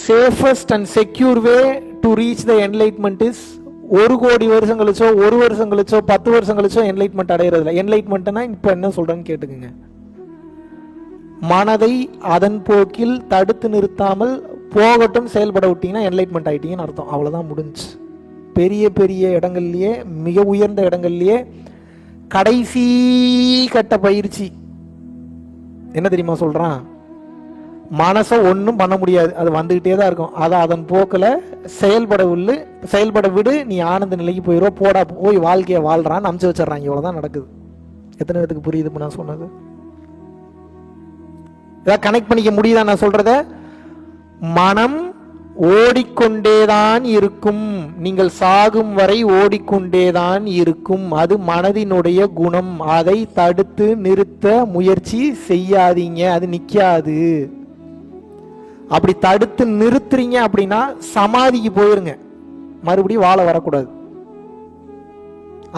Safest and secure way to reach the enlightenment is 1 கோடி வருஷம் கழிச்சோ 1 வருஷம் கழிச்சோ 10 வருஷம் கழிச்சோ என்லைட்மெண்ட் அடையிறதுல. என்லைட்மெண்ட்னா இப்போ என்ன சொல்றேன்னு கேட்டுக்குங்க. மனதை அதன் போக்கில் தடுத்து நிறுத்தாமல் போகட்டும் செயல்பட விட்டீங்கன்னா என்லைட்மெண்ட் ஆயிட்டீங்கன்னு அர்த்தம். அவ்வளவுதான், முடிஞ்சு. பெரிய பெரிய இடங்கள்லயே, மிக உயர்ந்த இடங்கள்லயே கடைசி கட்ட பயிற்சி என்ன தெரியுமா சொல்றான்? மனசை ஒன்றும் பண்ண முடியாது, அது வந்துகிட்டே தான் இருக்கும். அதை அதன் போக்கில் செயல்பட விடு, நீ ஆனந்த நிலைக்கு போயிடுவோ, போடா போய் வாழ்க்கையை வாழ்றான்னு அமுச்சு வச்சிடறாங்க. இவ்வளவுதான் நடக்குது. எத்தனை பேருக்கு புரியுது இப்போ நான் சொன்னது? ஏதாவது கனெக்ட் பண்ணிக்க முடியுதா நான் சொல்றத? மனம் ஓடிக்கொண்டேதான் இருக்கும், நீங்கள் சாகும் வரை ஓடிக்கொண்டேதான் இருக்கும். அது மனதினுடைய குணம். அதை தடுத்து நிறுத்த முயற்சி செய்யாதீங்க, அது நிக்காது. அப்படி தடுத்து நிறுத்துறீங்க அப்படின்னா சமாதிக்கு போயிருங்க, மறுபடியும் வாழ வரக்கூடாது.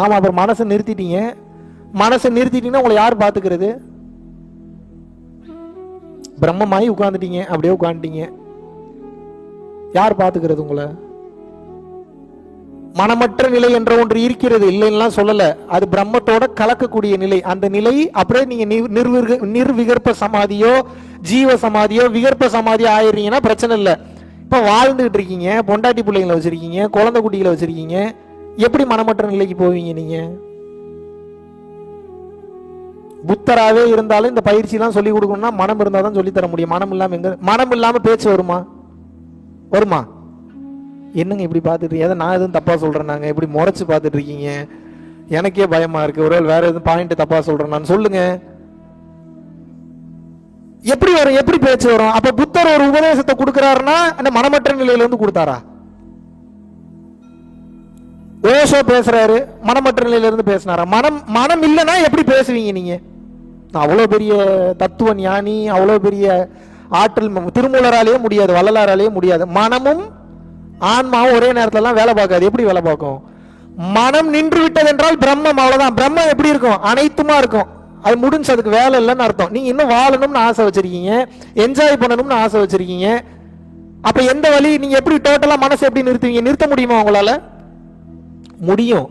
ஆமா, அப்புறம் மனசை நிறுத்திட்டீங்கன்னா உங்களை யார் பாத்துக்கிறது? பிரம்மமாயி உட்கார்ந்துட்டீங்க, அப்படியே உட்காந்துட்டீங்க, யார் பாத்துக்கிறது உங்களை? மனமற்ற நிலை என்ற ஒன்று இருக்கிறது, இல்லைன்னா சொல்லல. அது பிரம்மத்தோட கலக்கக்கூடிய நிலை. அந்த நிலை அப்படியே நீங்க நிர்விகற்ப சமாதியோ ஜீவ சமாதியோ விகற்ப சமாதியோ ஆயிடுறீங்கன்னா பிரச்சனை இல்லை. இப்ப வாழ்ந்துகிட்டு இருக்கீங்க, பொண்டாட்டி பிள்ளைங்களை வச்சிருக்கீங்க, குழந்தை குட்டிகளை வச்சிருக்கீங்க, எப்படி மனமற்ற நிலைக்கு போவீங்க நீங்க? புத்தராவே இருந்தாலும் இந்த பயிற்சி எல்லாம் சொல்லி கொடுக்கணும்னா மனம் இருந்தாதான் சொல்லி தர முடியும். மனம் இல்லாம பேச்சு வருமா? என்னங்க இப்படி பார்த்துட்டு, ஏதோ நான் எதுவும் தப்பா சொல்றேன், நாங்க இப்படி முறைச்சு பார்த்துட்டு இருக்கீங்க, எனக்கே பயமா இருக்கு, ஒருவேளை வேற எதுவும் பாயிண்ட் தப்பா சொல்றேன் நான், சொல்லுங்க. எப்படி வரும்? எப்படி பேச்சு வரும்? அப்ப புத்தர் ஒரு உபதேசத்தை கொடுக்கிறாருன்னா அந்த மனமற்ற நிலையில இருந்து கொடுத்தாரா? ஓஷோ பேசுறாரு, மனமற்ற நிலையில இருந்து பேசினாரா? மனம் இல்லைன்னா எப்படி பேசுவீங்க நீங்க? அவ்வளவு பெரிய தத்துவ ஞானி, அவ்வளவு பெரிய ஆற்றல் திருமூலராலேயே முடியாது, வள்ளலாராலேயே முடியாது. மனமும் ஆன்மாவும் ஒரே நேரத்துல எல்லாம் வேலை பார்க்காது. எப்படி வேலை பார்க்கும்? மனம் நின்று விட்டது என்றால் பிரம்மம், அவ்வளவுதான். பிரம்மம் எப்படி இருக்கும்? அனைத்துமா இருக்கும். அது முடிஞ்சு, அதுக்கு வேலை இல்லைன்னு அர்த்தம். நீங்க இன்னும் வாழணும்னு ஆசை வச்சிருக்கீங்க, என்ஜாய் பண்ணணும்னு ஆசை வச்சிருக்கீங்க. அப்ப எந்த வழி? நீங்க எப்படி டோட்டலா மனசை எப்படி நிறுத்துவீங்க? நிறுத்த முடியுமா உங்களால? முடியும்.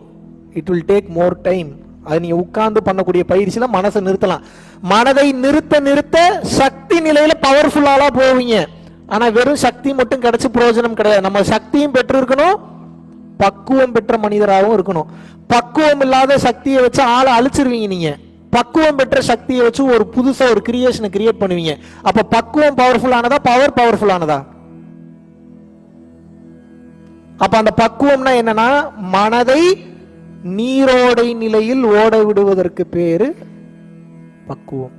It will take more time. அது நீங்க உட்கார்ந்து பண்ணக்கூடிய பயிற்சியில மனசை நிறுத்தலாம். மனதை நிறுத்த சக்தி நிலையில பவர்ஃபுல்லா போவீங்க. ஆனா வெறும் சக்தி மட்டும் கிடைச்சு பிரயோஜனம் கிடையாது. நம்ம சக்தியும் பெற்று இருக்கணும், பக்குவம் பெற்ற மனிதராகவும் இருக்கணும். பக்குவம் இல்லாத சக்தியை வச்சு ஆளை அழிச்சிருவீங்க நீங்க. பக்குவம் பெற்ற சக்தியை வச்சு ஒரு புதுசா ஒரு கிரியேஷனை கிரியேட் பண்ணுவீங்க. அப்ப பக்குவம் பவர்ஃபுல் ஆனதா, பவர் பவர்ஃபுல் ஆனதா? அப்ப அந்த பக்குவம்னா என்னன்னா, மனதை நீரோடை நிலையில் ஓட விடுவதற்கு பேரு பக்குவம்.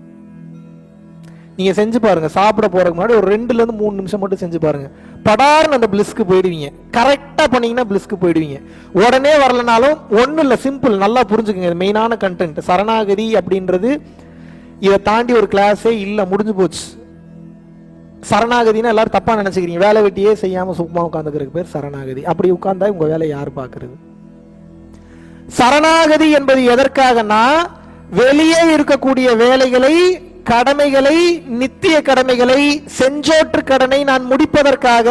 நீங்க செஞ்சு பாருங்க, சாப்பிட போறதுக்கு முன்னாடி ஒரு 2 to 3 நிமிஷம் மட்டும் செஞ்சு பாருங்க. படார்னு அந்த பிளிஸ்க்கு போயிடுவீங்க. கரெக்டா பண்ணீங்கன்னா பிளிஸ்க்கு போயிடுவீங்க. உடனே வரலனாலும் ஒன்னும் இல்ல, சிம்பிள். நல்லா புரிஞ்சுக்கங்க, மெயினான கண்டென்ட். சரணாகதி அப்படின்றது இதை தாண்டி ஒரு கிளாஸே இல்ல, முடிஞ்சு போச்சு. சரணாகதினா எல்லாரும் தப்பா நினைச்சுக்கிறீங்க. வேலை வெட்டியே செய்யாம சும்மா உட்காந்துக்கிறதுக்கு பேர் சரணாகதி. அப்படி உட்கார்ந்தா உங்க வேலை யார் பாக்குறது? சரணாகதி என்பது எதற்காகனா, வெளியே இருக்கக்கூடிய வேலைகளை, கடமைகளை, நித்திய கடமைகளை, செஞ்சோற்று கடனை நான் முடிப்பதற்காக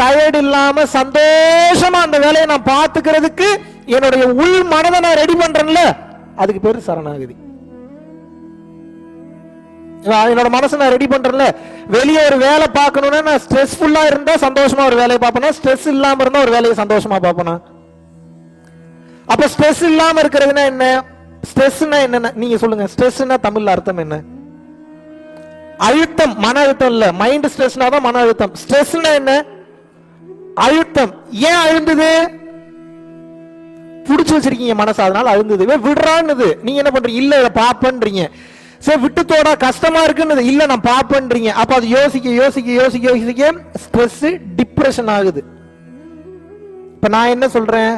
டயர்ட் இல்லாம சந்தோஷமா அந்த வேலையை நான் பார்த்துக்கிறதுக்கு என்னுடைய உள் மனதை நான் ரெடி பண்றேன்ல, அதுக்கு பேரு சரணாகதி. என்னோட மனசை நான் ரெடி பண்றேன்ல. வெளியே ஒரு வேலை பார்க்கணும்னா நான் ஸ்ட்ரெஸ்ஃபுல்லா இருந்தா சந்தோஷமா ஒரு வேலையை பார்ப்பேனா, ஸ்ட்ரெஸ் இல்லாம இருந்தா ஒரு வேலையை சந்தோஷமா பார்ப்பேனா? அப்ப ஸ்ட்ரெஸ் இல்லாம இருக்கிறதுனா என்ன? ஸ்ட்ரெஸ்னா என்ன நீங்க சொல்லுங்க. ஸ்ட்ரெஸ்னா தமிழ்ல அர்த்தம் என்ன? அழுத்தம். மன அழுத்தம் இல்ல, மைண்ட் ஸ்ட்ரெஸ்னா தான் மன அழுத்தம். ஸ்ட்ரெஸ்னா என்ன? அழுத்தம். ஏன் அழுந்தது? புடிச்சு வச்சிருக்கீங்க மனசு, அதனால அழுந்தது. விடுறான்னு நீங்க என்ன பண்றீங்க? இல்ல இதை பாப்பன்றீங்க. சரி, விட்டுத்தோட கஷ்டமா இருக்குன்னு இல்ல நான் பாப்பன்றீங்க. அப்ப அது யோசிக்க ஸ்ட்ரெஸ் டிப்ரெஷன் ஆகுது. இப்ப நான் என்ன சொல்றேன்,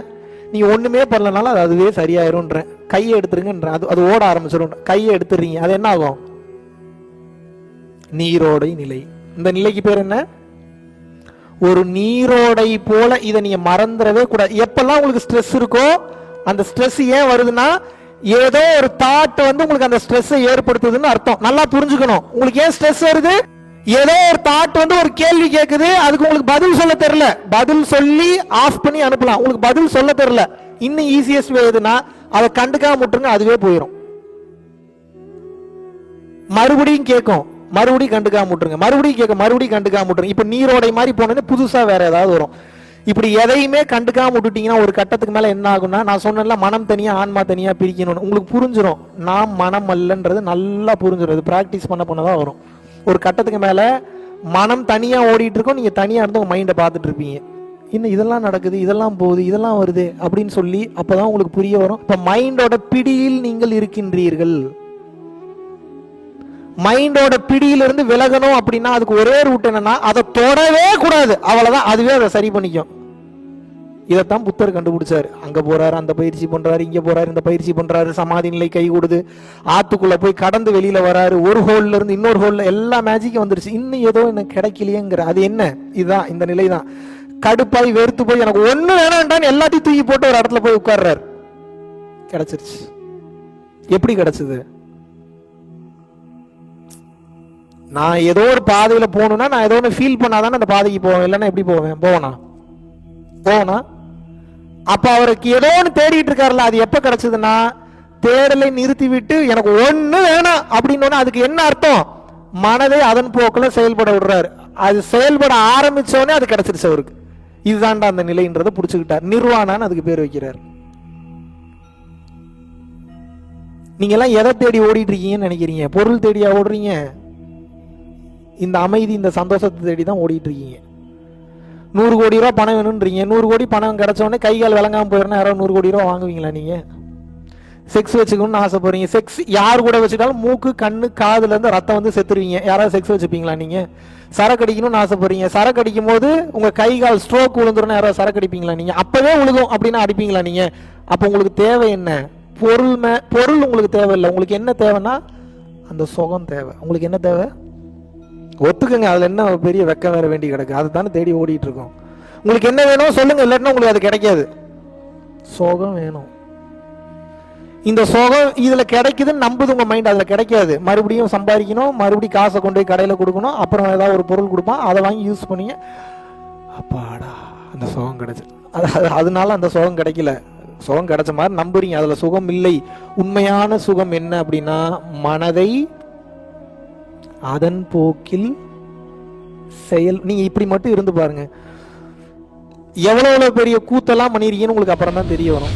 நீங்க ஒண்ணுமே பண்ணலனால அது அதுவே சரியாயிரும்ன்றேன். கையை எடுத்துருங்கன்ற, அது ஓட ஆரம்பிச்சிடும். கையை எடுத்துறீங்க, அது என்ன ஆகும்? நீரோடை நிலை. இந்த நிலைக்கு பேர் என்ன? ஒரு நீரோடை போல. இதை நீங்க மறந்துடவே கூடாது. எப்பெல்லாம் உங்களுக்கு ஸ்ட்ரெஸ் இருக்கோ, அந்த ஸ்ட்ரெஸ் ஏன் வருதுன்னா, ஏதோ ஒரு தாட் உங்களுக்கு அந்த ஸ்ட்ரெஸ் ஏற்படுத்துதுன்னு அர்த்தம். நல்லா புரிஞ்சுக்கணும். உங்களுக்கு ஏன் ஸ்ட்ரெஸ் வருது? ஏதோ ஒரு தாட் வந்து ஒரு கேள்வி கேட்குது, அதுக்கு உங்களுக்கு பதில் சொல்ல தெரியல, பதில் சொல்லி ஆஃப் பண்ணி அனுப்பலாம். உங்களுக்கு பதில் சொல்ல தெரியல, இன்னும் ஈஸியஸ்ட் வே எதுனா அதை கண்டுக்காம விட்டுருங்க, அதுவே போயிடும். மறுபடியும் கேட்கும், மறுபடியும் கண்டுக்காம விட்டுருங்க, மறுபடியும் கேட்க, மறுபடியும் கண்டுக்காம விட்டுருங்க. இப்ப நீரோடை மாதிரி போனோன்னு புதுசா வேற ஏதாவது வரும். இப்படி எதையுமே கண்டுக்காம விட்டுட்டீங்கன்னா ஒரு கட்டத்துக்கு மேல என்ன ஆகும்னா, நான் சொன்னேன்ல மனம் தனியா ஆன்மா தனியா பிரிக்கணும்னு, உங்களுக்கு புரிஞ்சிடும். நாம் மனம் அல்லன்றது நல்லா புரிஞ்சிடும். இது பிராக்டிஸ் பண்ண பண்ணதான் வரும். ஒரு கட்டத்துக்கு மேல மனம் தனியா ஓடிட்டு இருக்கோம், நீங்க தனியா இருந்து உங்க மைண்டை பார்த்துட்டு இருப்பீங்க. இன்னும் இதெல்லாம் நடக்குது, இதெல்லாம் போகுது, இதெல்லாம் வருது அப்படின்னு சொல்லி அப்பதான் உங்களுக்கு புரிய வரும். இப்ப மைண்டோட பிடியில் நீங்கள் இருக்கின்றீர்கள். மைண்டோட பிடியிலிருந்து விலகணும் அப்படின்னா அதுக்கு ஒரே ரூட் என்னன்னா, அதை தொடவே கூடாது, அவ்வளவுதான். அதுவே அதை சரி பண்ணிக்கும். இதைத்தான் புத்தர் கண்டுபிடிச்சாரு. அங்க போறாரு, அந்த பயிற்சி பண்றாரு, இங்க போறாரு, இந்த பயிற்சி பண்றாரு, சமாதி நிலை கை கொடுது, ஆத்துக்குள்ள போய் கடந்து வெளியில வராரு, ஒரு ஹோல்ல இருந்து இன்னொரு ஹோல்ல எல்லா மேஜிக்கும் வந்துருச்சு. இன்னும் ஏதோ எனக்கு கிடைக்கலையேங்கிற, அது என்ன? இதுதான் இந்த நிலை தான். கடுப்பாய் வெறுத்து போய் எனக்கு ஒண்ணு வேணான்டான்னு எல்லாத்தையும் தூக்கி போட்டு ஒரு இடத்துல போய் உட்கார்றாரு, கிடைச்சிருச்சு. எப்படி கிடைச்சது? நான் ஏதோ ஒரு பாதையில போகணும்னா நான் ஏதோ ஒன்று ஃபீல் பண்ணாதானே அந்த பாதைக்கு போவேன், இல்லைன்னா எப்படி போவேன்? போவனா? அப்ப அவருக்கு ஏதோ ஒன்று தேடிட்டு இருக்காருல்ல, அது எப்ப கிடைச்சதுன்னா தேடலை நிறுத்தி விட்டு எனக்கு ஒண்ணு வேணாம் அப்படின்னு. அதுக்கு என்ன அர்த்தம்? மனதை அதன் போக்குல செயல்பட விடுறாரு. அது செயல்பட ஆரம்பிச்சோடனே அது கிடைச்சிருச்சு அவருக்கு. இதுதான்டா அந்த நிலைன்றதை புடிச்சுக்கிட்டார். நிர்வாணான்னு அதுக்கு பேர் வைக்கிறார். நீங்க எல்லாம் எதை தேடி ஓடிட்டு இருக்கீங்கன்னு நினைக்கிறீங்க? பொருள் தேடியா ஓடுறீங்க? இந்த அமைதி, இந்த சந்தோஷத்தை தேடி தான் ஓடிட்டு இருக்கீங்க. 100 கோடி ரூபா பணம் வேணும்ன்றீங்க. 100 கோடி பணம் கிடைச்சோடனே கை கால் விளங்காம போயிடணும். யாராவது 100 கோடி ரூபா வாங்குவீங்களா? நீங்க செக்ஸ் வச்சுக்கணும்னு ஆசைப்படுறீங்க. செக்ஸ் யார் கூட வச்சுட்டாலும் மூக்கு கண்ணு காதுல இருந்து ரத்தம் வந்து செத்துருவீங்க. யாராவது செக்ஸ் வச்சுப்பீங்களா? நீங்க சரக்கு அடிக்கணும்னு ஆசைப்படுறீங்க. சரக்கு அடிக்கும் போது உங்க கை கால் ஸ்ட்ரோக் விழுந்துரும். யாராவது சரக்கு அடிப்பீங்களா? நீங்க அப்பவே விழுகும் அப்படின்னா அடிப்பீங்களா? நீங்க அப்ப உங்களுக்கு தேவை என்ன? பொருள் உங்களுக்கு தேவையில்லை. உங்களுக்கு என்ன தேவைன்னா அந்த சுகம் தேவை. உங்களுக்கு என்ன தேவை? ஒத்துக்குங்க, அதுல என்ன பெரிய வெக்கம் வேற வேண்டி கிடக்கு? அதை தானே தேடி ஓடிட்டு இருக்கோம். உங்களுக்கு என்ன வேணும் சொல்லுங்க, இல்லாட்டினா உங்களுக்கு அது கிடைக்காது. சோகம் வேணும். இந்த சோகம் இதுல கிடைக்குதுன்னு நம்புது உங்க மைண்ட், அதுல கிடைக்காது. மறுபடியும் சம்பாதிக்கணும், மறுபடியும் காசை கொண்டு போய் கடையில கொடுக்கணும், அப்புறம் ஏதாவது ஒரு பொருள் கொடுப்பான், அதை வாங்கி யூஸ் பண்ணீங்க, அப்பாடா அந்த சோகம் கிடைச்சு. அதனால அந்த சோகம் கிடைக்கல. சுகம் கிடைச்ச மாதிரி நம்புறீங்க, அதுல சுகம் இல்லை. உண்மையான சுகம் என்ன அப்படின்னா, மனதை அதன் போக்கில் செயல். நீங்க இப்படி மட்டும் இருந்து பாருங்க, எவ்வளவு பெரிய கூத்தெல்லாம் பண்ணிருக்கீங்கன்னு உங்களுக்கு அப்புறம் தான் தெரிய வரும்.